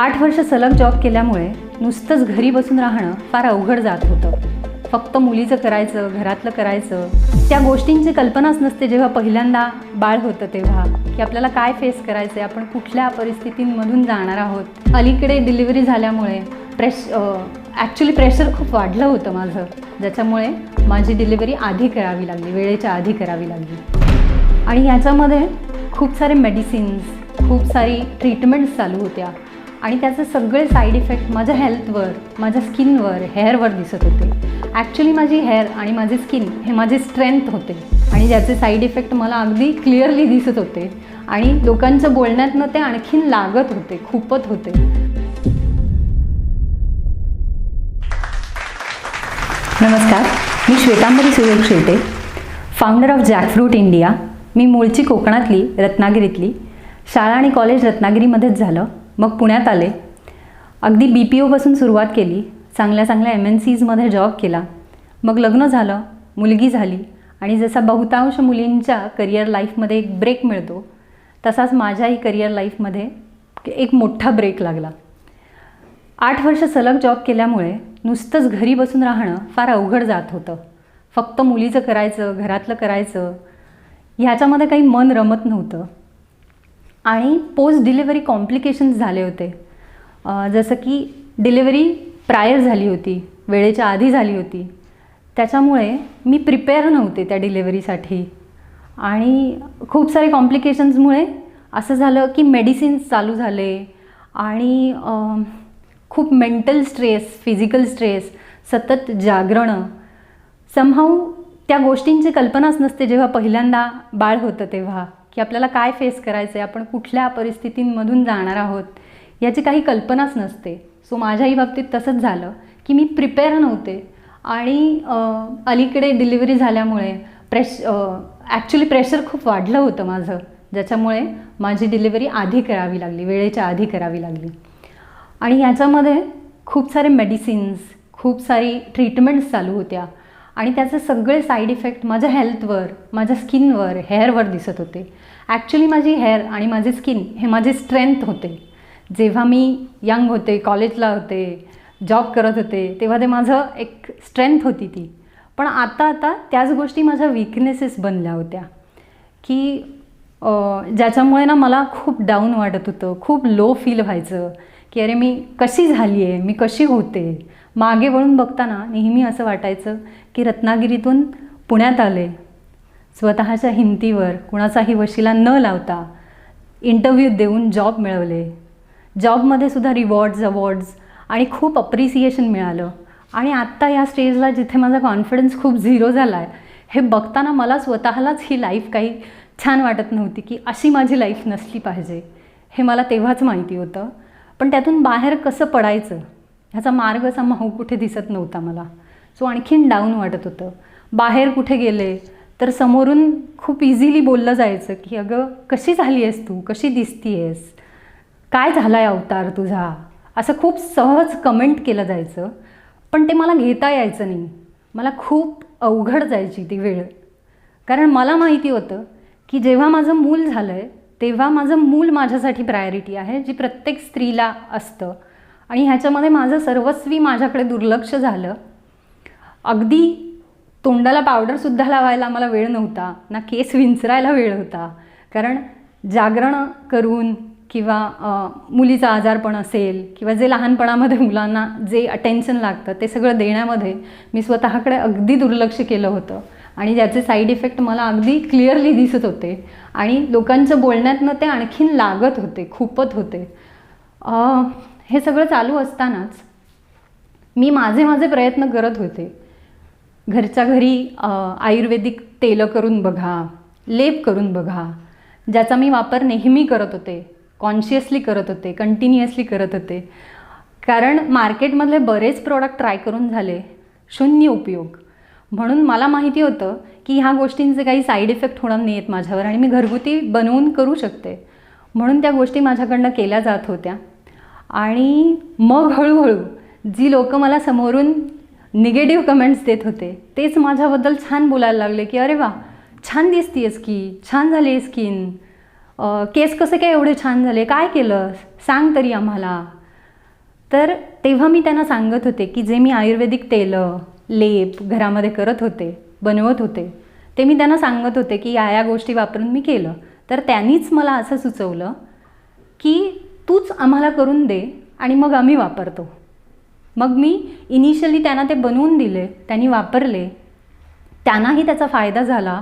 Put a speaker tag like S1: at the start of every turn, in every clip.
S1: 8 वर्ष सलग जॉब केल्यामुळे नुसतंच घरी बसून राहणं फार अवघड जात होतं. फक्त मुलीचं करायचं, घरातलं करायचं, त्या गोष्टींची कल्पनाच नसते जेव्हा पहिल्यांदा बाळ होतं तेव्हा, की आपल्याला काय फेस करायचं आहे, आपण कुठल्या परिस्थितींमधून जाणार आहोत. अलीकडे डिलिव्हरी झाल्यामुळे ॲक्च्युली प्रेशर खूप वाढलं होतं माझं, ज्याच्यामुळे माझी डिलिव्हरी आधी करावी लागली, वेळेच्या आधी करावी लागली. आणि ह्याच्यामध्ये खूप सारे मेडिसिन्स, खूप सारी ट्रीटमेंट्स चालू होत्या आणि त्याचे सगळे साईड इफेक्ट माझ्या हेल्थवर, माझ्या स्किनवर, हेअरवर दिसत होते. ॲक्च्युली माझी हेअर आणि माझी स्किन हे माझे स्ट्रेंथ होते आणि ज्याचे साईड इफेक्ट मला अगदी क्लिअरली दिसत होते आणि लोकांच्या बोलण्यातनं ते आणखीन लागत होते, खूपच होते. नमस्कार, मी Shwetambari Suyog Shete, founder of jackfruit India. मी मूळची कोकणातली, रत्नागिरीतली. शाळा आणि कॉलेज रत्नागिरीमध्येच झालं, मग पुण्यात आले. अगदी BPOपासून सुरुवात केली, चांगल्या चांगल्या MNCsमध्ये जॉब केला. मग लग्न झालं, मुलगी झाली आणि जसा बहुतांश मुलींच्या करिअर लाईफमध्ये एक ब्रेक मिळतो, तसाच माझ्याही करिअर लाईफमध्ये एक मोठा ब्रेक लागला. 8 वर्ष सलग जॉब केल्यामुळे नुसतंच घरी बसून राहणं फार अवघड जात होतं. फक्त मुलीचं करायचं, घरातलं करायचं, ह्याच्यामध्ये काही मन रमत नव्हतं. आणि पोस्ट डिलिव्हरी कॉम्प्लिकेशन्स झाले होते. जसं की डिलिव्हरी प्रायर झाली होती, वेळेच्या आधी झाली होती. त्याच्यामुळे मी प्रिपेअर नव्हते त्या डिलिव्हरीसाठी आणि खूप सारे कॉम्प्लिकेशन्समुळे असं झालं की मेडिसिन्स चालू झाले आणि खूप मेंटल स्ट्रेस, फिजिकल स्ट्रेस, सतत जागरणं. समहाऊ त्या गोष्टींची कल्पनाच नसते जेव्हा पहिल्यांदा बाळ होतं तेव्हा, की आपल्याला काय फेस करायचं आहे, आपण कुठल्या परिस्थितींमधून जाणार आहोत, याची काही कल्पनाच नसते. सो माझ्याही बाबतीत तसंच झालं की मी प्रिपेअर नव्हते आणि अलीकडे डिलिव्हरी झाल्यामुळे ॲक्च्युली प्रेशर खूप वाढलं होतं माझं, ज्याच्यामुळे माझी डिलिव्हरी आधी करावी लागली, वेळेच्या आधी करावी लागली. आणि ह्याच्यामध्ये खूप सारे मेडिसिन्स, खूप सारी ट्रीटमेंट्स चालू होत्या आणि त्याचे सगळे साईड इफेक्ट माझ्या हेल्थवर, माझ्या स्किनवर, हेअरवर दिसत होते. ॲक्च्युली माझी हेअर आणि माझी स्किन हे माझे स्ट्रेंथ होते. जेव्हा मी यंग होते, कॉलेजला होते, जॉब करत होते, तेव्हा ते माझं एक स्ट्रेंथ होती ती. पण आता त्याच गोष्टी माझ्या विकनेसेस बनल्या होत्या की ज्याच्यामुळे ना मला खूप डाऊन वाटत होतं, खूप लो फील व्हायचं की अरे मी कशी झाली आहे, मी कशी होते. मागे वळून बघताना नेहमी असं वाटायचं की रत्नागिरीतून पुण्यात आले, स्वतःच्या हिमतीवर कुणाचाही वशिला न लावता इंटरव्ह्यू देऊन जॉब मिळवले. जॉबमध्ये सुद्धा रिवॉर्ड्स, अवॉर्ड्स आणि खूप अप्रिसिएशन मिळालं. आणि आत्ता या स्टेजला जिथे माझा कॉन्फिडन्स खूप झिरो झाला आहे, हे बघताना मला स्वतःलाच ही लाईफ काही छान वाटत नव्हती की अशी माझी लाईफ नसली पाहिजे. हे मला तेव्हाच माहिती होतं, पण त्यातून बाहेर कसं पडायचं ह्याचा मार्ग समहाऊ कुठे दिसत नव्हता मला. सो आणखीन डाऊन वाटत होतं. बाहेर कुठे गेले तर समोरून खूप इझिली बोललं जायचं की अगं कशी झाली आहेस तू, कशी दिसती आहेस, काय झाला आहे अवतार तुझा, असं खूप सहज कमेंट केलं जायचं. पण ते मला घेता यायचं नाही. मला खूप अवघड जायची ती वेळ, कारण मला माहिती होतं की जेव्हा माझं मूल झालं आहे तेव्हा माझं मूल माझ्यासाठी प्रायोरिटी आहे, जी प्रत्येक स्त्रीला असतं. आणि ह्याच्यामध्ये माझं सर्वस्वी माझ्याकडे दुर्लक्ष झालं. अगदी तोंडाला पावडरसुद्धा लावायला मला वेळ नव्हता, ना केस विंचरायला वेळ होता. कारण जागरण करून किंवा मुलीचा आजारपण असेल किंवा जे लहानपणामध्ये मुलांना जे अटेन्शन लागतं ते सगळं देण्यामध्ये मी स्वतःकडे अगदी दुर्लक्ष केलं होतं आणि ज्याचे साईड इफेक्ट मला अगदी क्लिअरली दिसत होते आणि लोकांचं बोलण्यातनं ते आणखीन लागत होते, खूपच होते. हे सगळं चालू असतानाच मी माझे प्रयत्न करत होते. घरच्या घरी आयुर्वेदिक तेलं करून बघा, लेप करून बघा, ज्याचा मी वापर नेहमी करत होते, कॉन्शियसली करत होते, कंटिन्युअसली करत होते. कारण मार्केटमधले बरेच प्रोडक्ट ट्राय करून झाले, शून्य उपयोग. म्हणून मला माहिती होतं की ह्या गोष्टींचे काही साईड इफेक्ट होणार नाही आहेत माझ्यावर आणि मी घरगुती बनवून करू शकते. म्हणून त्या गोष्टी माझ्याकडनं केल्या जात होत्या. आणि मग हळूहळू जी लोकं मला समोरून निगेटिव्ह कमेंट्स देत होते तेच माझ्याबद्दल छान बोलायला लागले की अरे वा, छान दिसती आहेस की, छान झाली आहे स्किन, केस कसे काय एवढे छान झाले, काय केलं सांग तरी आम्हाला. तर तेव्हा मी त्यांना सांगत होते की जे मी आयुर्वेदिक तेलं लेप घरामध्ये करत होते, बनवत होते, ते मी त्यांना सांगत होते की या गोष्टी वापरून मी केलं. तर त्यांनीच मला असं सुचवलं की तूच आम्हाला करून दे आणि मग आम्ही वापरतो. मग मी इनिशियली त्यांना ते बनवून दिले, त्यांनी वापरले, त्यांनाही त्याचा फायदा झाला.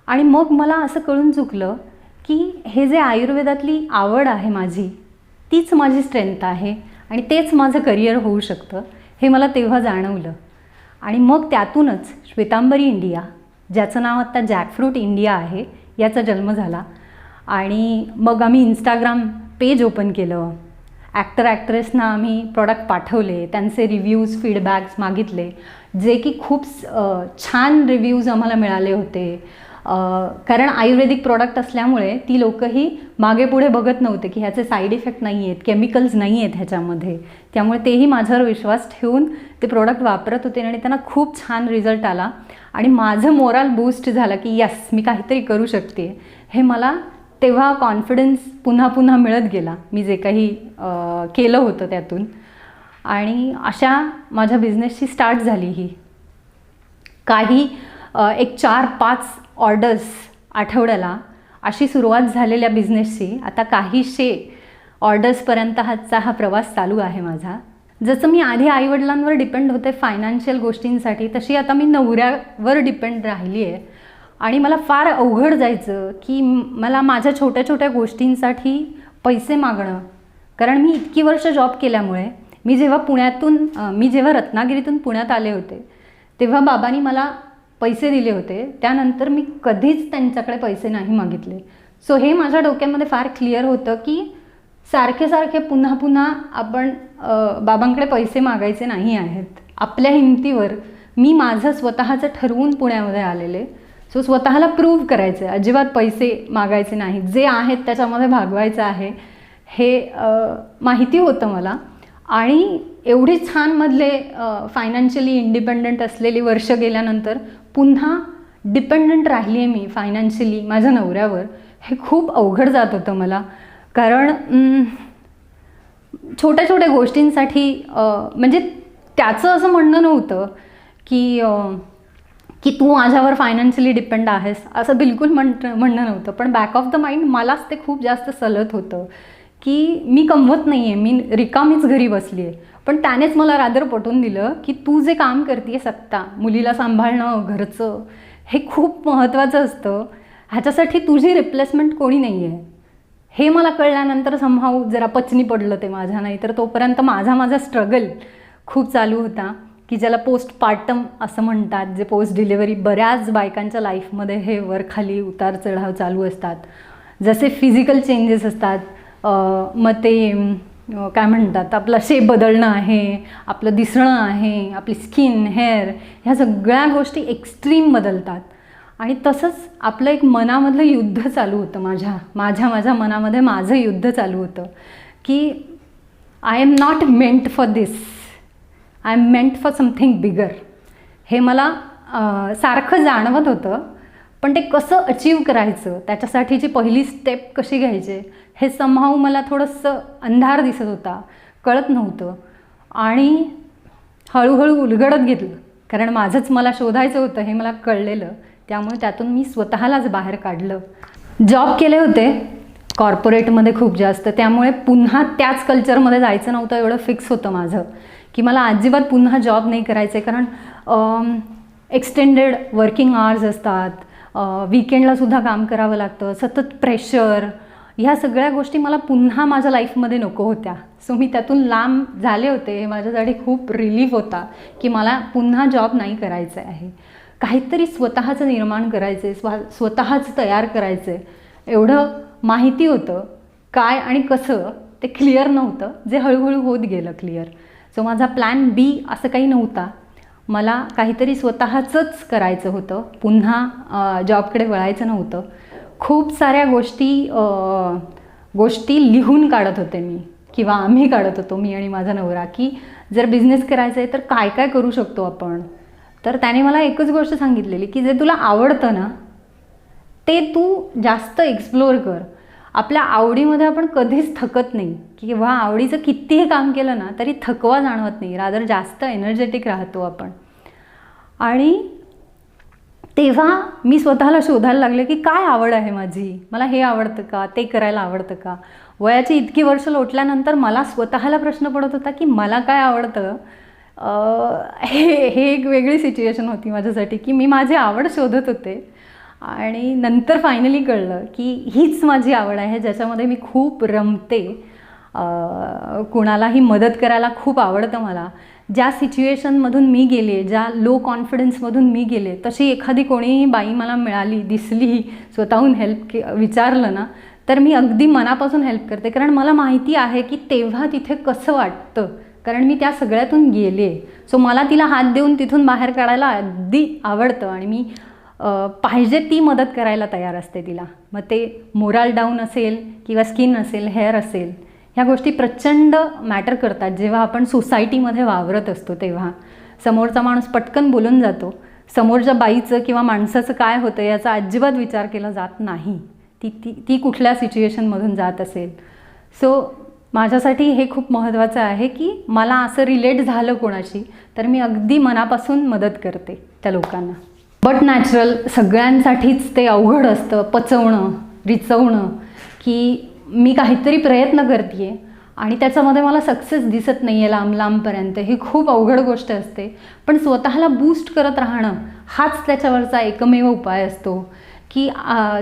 S1: आणि मग मला असं कळून चुकलं की हे जे आयुर्वेदातली आवड आहे माझी, तीच माझी स्ट्रेंथ आहे आणि तेच माझं करिअर होऊ शकतं, हे मला तेव्हा जाणवलं. आणि मग त्यातूनच श्वेतांबरी इंडिया, ज्याचं नाव आत्ता जॅकफ्रूट इंडिया आहे, याचा जन्म झाला. आणि मग आम्ही इंस्टाग्राम पेज ओपन केलं, ॲक्टर ॲक्ट्रेसना आम्ही प्रॉडक्ट पाठवले, त्यांचे रिव्ह्यूज फीडबॅक्स मागितले, जे की खूप छान रिव्ह्यूज आम्हाला मिळाले होते. कारण आयुर्वेदिक प्रॉडक्ट असल्यामुळे ती लोकंही मागे पुढे बघत नव्हते की ह्याचे साईड इफेक्ट नाही आहेत, केमिकल्स नाही आहेत ह्याच्यामध्ये. त्यामुळे तेही माझ्यावर विश्वास ठेवून ते प्रोडक्ट वापरत होते आणि त्यांना खूप छान रिझल्ट आला. आणि माझं मोराल बूस्ट झालं की यस, मी काहीतरी करू शकते. हे मला तेव्हा कॉन्फिडन्स पुन्हा पुन्हा मिळत गेला, मी जे काही केलं होतं त्यातून. आणि अशा माझ्या बिझनेसची स्टार्ट झाली ही. काही एक 4-5 ऑर्डर्स आठवड्याला अशी सुरुवात झालेल्या बिझनेसची आता काहीशे ऑर्डर्सपर्यंत हा प्रवास चालू आहे माझा. जसं मी आधी आईवडिलांवर डिपेंड होते फायनान्शियल गोष्टींसाठी, तशी आता मी नवऱ्यावर डिपेंड राहिली आहे. आणि मला फार अवघड जायचं की मला माझ्या छोट्या छोट्या गोष्टींसाठी पैसे मागणं. कारण मी इतकी वर्ष जॉब केल्यामुळे मी जेव्हा रत्नागिरीतून पुण्यात आले होते तेव्हा बाबांनी मला पैसे दिले होते. त्यानंतर मी कधीच त्यांच्याकडे पैसे नाही मागितले. सो हे माझ्या डोक्यामध्ये फार क्लिअर होतं की सारखे सारखे पुन्हा पुन्हा आपण बाबांकडे पैसे मागायचे नाही आहेत. आपल्या हिमतीवर मी माझं स्वतःचं ठरवून पुण्यामध्ये आलेले. सो स्वतःला प्रूव्ह करायचं आहे, अजिबात पैसे मागायचे नाही, जे आहेत त्याच्यामध्ये भागवायचं आहे, हे माहिती होतं मला. आणि एवढी छान मधले फायनान्शियली इंडिपेंडंट असलेली वर्ष गेल्यानंतर पुन्हा डिपेंडंट राहिली आहे मी फायनान्शियली माझ्या नवऱ्यावर. हे खूप अवघड जात होतं मला. कारण छोट्या छोट्या गोष्टींसाठी म्हणजे त्याचं असं म्हणणं नव्हतं की तू माझ्यावर फायनान्शियली डिपेंड आहेस, असं बिलकुल म्हणणं नव्हतं. पण बॅक ऑफ द माइंड मलाच ते खूप जास्त सलत होतं की मी कमवत नाही आहे, मी रिकामीच घरी बसली आहे. पण त्यानेच मला रादर पटवून दिलं की तू जे काम करते सत्ता, मुलीला सांभाळणं, घरचं, हे खूप महत्त्वाचं असतं. ह्याच्यासाठी तुझी रिप्लेसमेंट कोणी नाही आहे. हे मला कळल्यानंतर समहाऊ जरा पचनी पडलं ते माझ्या. नाही तर तोपर्यंत माझा स्ट्रगल खूप चालू होता की ज्याला पोस्टपार्टम असं म्हणतात, जे पोस्ट डिलिव्हरी बऱ्याच बायकांच्या लाईफमध्ये हे वरखाली उतार चढाव चालू असतात. जसे फिजिकल चेंजेस असतात, मग ते काय म्हणतात, आपला शेप बदलणं आहे, आपलं दिसणं आहे, आपली स्किन, हेअर, ह्या सगळ्या गोष्टी एक्स्ट्रीम बदलतात. आणि तसंच आपलं एक मनामधलं युद्ध चालू होतं. माझ्या मनामध्ये माझं युद्ध चालू होतं की I am not meant for this, I am meant for something bigger. हे मला सारखं जाणवत होतं. पण ते कसं अचीव करायचं, त्याच्यासाठीची पहिली स्टेप कशी घ्यायचे, हे समहाऊ मला थोडंसं अंधार दिसत होता, कळत नव्हतं. आणि हळूहळू उलगडत घेतलं, कारण माझंच मला शोधायचं होतं हे मला कळलेलं. त्यामुळे त्यातून मी स्वतःलाच बाहेर काढलं. जॉब केले होते कॉर्पोरेटमध्ये खूप जास्त, त्यामुळे पुन्हा त्याच कल्चरमध्ये जायचं नव्हतं एवढं फिक्स होतं माझं की मला अजिबात पुन्हा जॉब नाही करायचं आहे. कारण एक्सटेंडेड वर्किंग आवर्स असतात, वीकेंडलासुद्धा काम करावं लागतं, सतत प्रेशर, ह्या सगळ्या गोष्टी मला पुन्हा माझ्या लाईफमध्ये नको होत्या. सो मी त्यातून लांब झाले होते. हे माझ्यासाठी खूप रिलीफ होता की मला पुन्हा जॉब नाही करायचं आहे. काहीतरी स्वतःचं निर्माण करायचं आहे, स्वतःच तयार करायचं आहे, एवढं माहिती होतं. काय आणि कसं ते क्लिअर नव्हतं, जे हळूहळू होत गेलं क्लिअर. सो माझा प्लॅन बी असं काही नव्हता. मला काहीतरी स्वतःचंच करायचं होतं, पुन्हा जॉबकडे वळायचं नव्हतं. खूप साऱ्या गोष्टी लिहून काढत होते मी, किंवा आम्ही काढत होतो, मी आणि माझा नवरा, की जर बिझनेस करायचा आहे तर काय काय करू शकतो आपण. तर त्याने मला एकच गोष्ट सांगितलेली की जे तुला आवडतं ना ते तू जास्त एक्सप्लोअर कर. आपल्या आवडीमध्ये आपण कधीच थकत नाही किंवा आवडीचं कितीही काम केलं ना तरी थकवा जाणवत नाही, रादर जास्त एनर्जेटिक राहतो आपण. आणि तेव्हा मी स्वतःला शोधायला लागले की काय आवड आहे माझी, मला हे आवडतं का, ते करायला आवडतं का. वयाची इतकी वर्ष लोटल्यानंतर मला स्वतःला प्रश्न पडत होता की मला काय आवडतं. हे एक वेगळी सिच्युएशन होती माझ्यासाठी की मी माझी आवड शोधत होते आणि नंतर फायनली कळलं की हीच माझी आवड आहे ज्याच्यामध्ये मी खूप रमते. कुणालाही मदत करायला खूप आवडतं मला. ज्या सिच्युएशनमधून मी गेले, ज्या लो कॉन्फिडन्समधून मी गेले, तशी एखादी कोणीही बाई मला मिळाली, दिसली, स्वतःहून हेल्प विचारलं ना तर मी अगदी मनापासून हेल्प करते. कारण मला माहिती आहे की तेव्हा तिथे कसं वाटतं, कारण मी त्या सगळ्यातून गेले. सो मला तिला हात देऊन तिथून बाहेर काढायला अगदी आवडतं आणि मी पाहिजे ती मदत करायला तयार असते तिला. मग ते मोराल डाऊन असेल किंवा स्किन असेल, हेअर असेल, ह्या गोष्टी प्रचंड मॅटर करतात. जेव्हा आपण सोसायटीमध्ये वावरत असतो तेव्हा समोरचा माणूस पटकन बोलून जातो. समोरच्या बाईचं किंवा माणसाचं काय होतं याचा अजिबात विचार केला जात नाही, ती कुठल्या सिच्युएशनमधून जात असेल. सो माझ्यासाठी हे खूप महत्त्वाचं आहे की मला असं रिलेट झालं कोणाशी तर मी अगदी मनापासून मदत करते त्या लोकांना. बट नॅचरल सगळ्यांसाठीच ते अवघड असतं पचवणं, रिचवणं, की मी काहीतरी प्रयत्न करते आहे आणि त्याच्यामध्ये मला सक्सेस दिसत नाही आहे लांबपर्यंत. ही खूप अवघड गोष्ट असते. पण स्वतःला बूस्ट करत राहणं हाच त्याच्यावरचा एकमेव उपाय असतो. की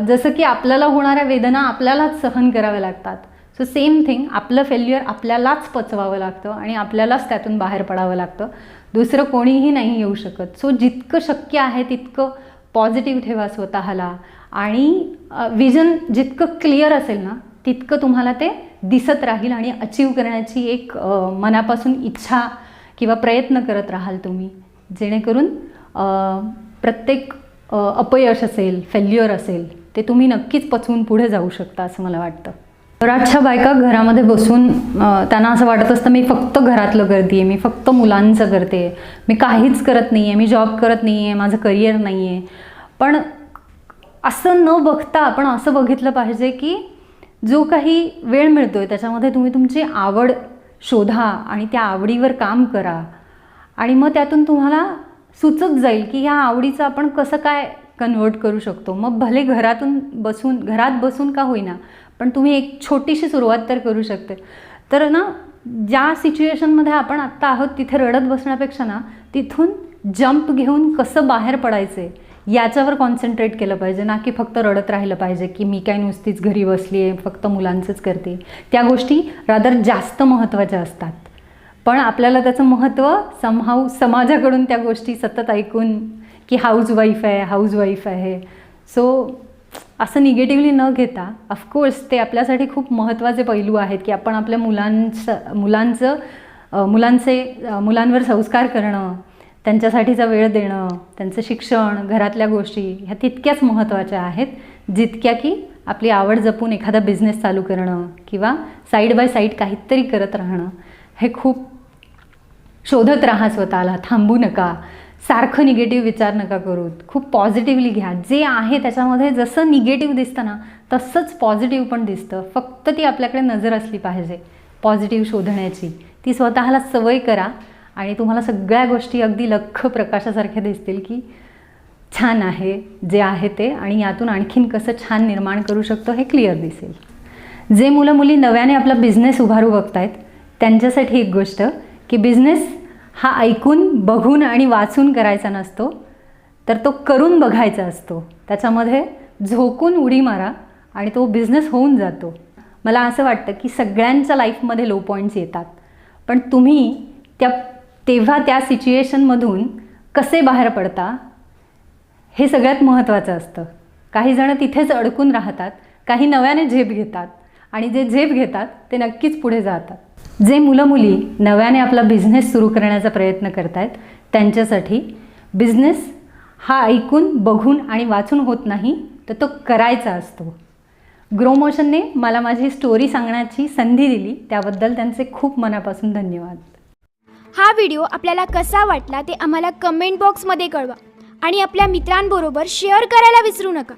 S1: जसं की आपल्याला होणाऱ्या वेदना आपल्यालाच सहन कराव्या लागतात. सो सेम थिंग, आपलं फेल्युअर आपल्यालाच पचवावं लागतं आणि आपल्यालाच त्यातून बाहेर पडावं लागतं. दुसरं कोणीही नाही येऊ शकत. सो जितकं शक्य आहे तितकं पॉझिटिव्ह ठेवा स्वतःला आणि विजन जितकं क्लिअर असेल ना तितकं तुम्हाला ते दिसत राहील आणि अचीव करण्याची एक मनापासून इच्छा किंवा प्रयत्न करत राहाल तुम्ही, जेणेकरून प्रत्येक अपयश असेल, फेल्युअर असेल, ते तुम्ही नक्कीच पचवून पुढे जाऊ शकता असं मला वाटतं. बऱ्याचशा बायका घरामध्ये बसून त्यांना असं वाटत असतं मी फक्त घरातलं करते आहे, मी फक्त मुलांचं करते, मी काहीच करत नाही आहे, मी जॉब करत नाही आहे, माझं करिअर नाही आहे. पण असं न बघता आपण असं बघितलं पाहिजे की जो काही वेळ मिळतो आहे त्याच्यामध्ये तुम्ही तुमची आवड शोधा आणि त्या आवडीवर काम करा आणि मग त्यातून तुम्हाला सुचत जाईल की ह्या आवडीचं आपण कसं काय कन्वर्ट करू शकतो. मग भले घरात बसून का होईना पण तुम्ही एक छोटीशी सुरुवात तर करू शकते. तर ना ज्या सिच्युएशनमध्ये आपण आत्ता आहोत तिथे रडत बसण्यापेक्षा ना तिथून जंप घेऊन कसं बाहेर पडायचं आहे याच्यावर कॉन्सन्ट्रेट केलं पाहिजे, ना की फक्त रडत राहिलं पाहिजे की मी काय नुसतीच घरी बसली आहे, फक्त मुलांचंच करते. त्या गोष्टी रादर जास्त महत्त्वाच्या असतात. पण आपल्याला त्याचं महत्त्व समाजाकडून त्या गोष्टी सतत ऐकून की हाऊसवाईफ आहे. सो असं निगेटिव्हली न घेता ऑफकोर्स ते आपल्यासाठी खूप महत्त्वाचे पैलू आहेत की आपण आपल्या मुलांवर संस्कार करणं, त्यांच्यासाठीचा वेळ देणं, त्यांचं शिक्षण, घरातल्या गोष्टी ह्या तितक्याच महत्त्वाच्या आहेत जितक्या की आपली आवड जपून एखादा बिझनेस चालू करणं किंवा साईड बाय साईड काहीतरी करत राहणं. हे खूप शोधत राहा स्वतःला, थांबू नका, सारखं निगेटिव्ह विचार नका करू, खूप पॉझिटिव्हली घ्या. जे आहे त्याच्यामध्ये जसं निगेटिव्ह दिसतं ना तसंच पॉझिटिव्ह पण दिसतं. फक्त ती आपल्याकडे नजर असली पाहिजे पॉझिटिव्ह शोधण्याची. ती स्वतःला सवय करा आणि तुम्हाला सगळ्या गोष्टी अगदी लख्ख प्रकाशासारख्या दिसतील की छान आहे जे आहे ते आणि यातून आणखीन कसं छान निर्माण करू शकतो हे क्लिअर दिसेल. जे मुलं मुली नव्याने आपला बिझनेस उभारू बघतायत त्यांच्यासाठी एक गोष्ट की बिझनेस हा ऐकून, बघून आणि वाचून करायचा नसतो, तर तो करून बघायचा असतो. त्याच्यामध्ये झोकून उडी मारा आणि तो बिझनेस होऊन जातो. मला असं वाटतं की सगळ्यांच्या लाईफमध्ये लो पॉईंट्स येतात, पण तुम्ही तेव्हा त्या सिच्युएशनमधून कसे बाहेर पडता हे सगळ्यात महत्त्वाचं असतं. काही जण तिथेच अडकून राहतात, काही नव्याने झेप घेतात आणि जे झेप घेतात ते नक्कीच पुढे जातात. जे मुलं मुली नव्याने आपला बिझनेस सुरू करण्याचा प्रयत्न करत आहेत त्यांच्यासाठी बिझनेस हा ऐकून, बघून आणि वाचून होत नाही, तर तो करायचा असतो. ग्रोमोशनने मला माझी स्टोरी सांगण्याची संधी दिली त्याबद्दल त्यांचे खूप मनापासून धन्यवाद.
S2: हा व्हिडिओ आपल्याला कसा वाटला ते आम्हाला कमेंट बॉक्समध्ये कळवा आणि आपल्या मित्रांबरोबर शेअर करायला विसरू नका.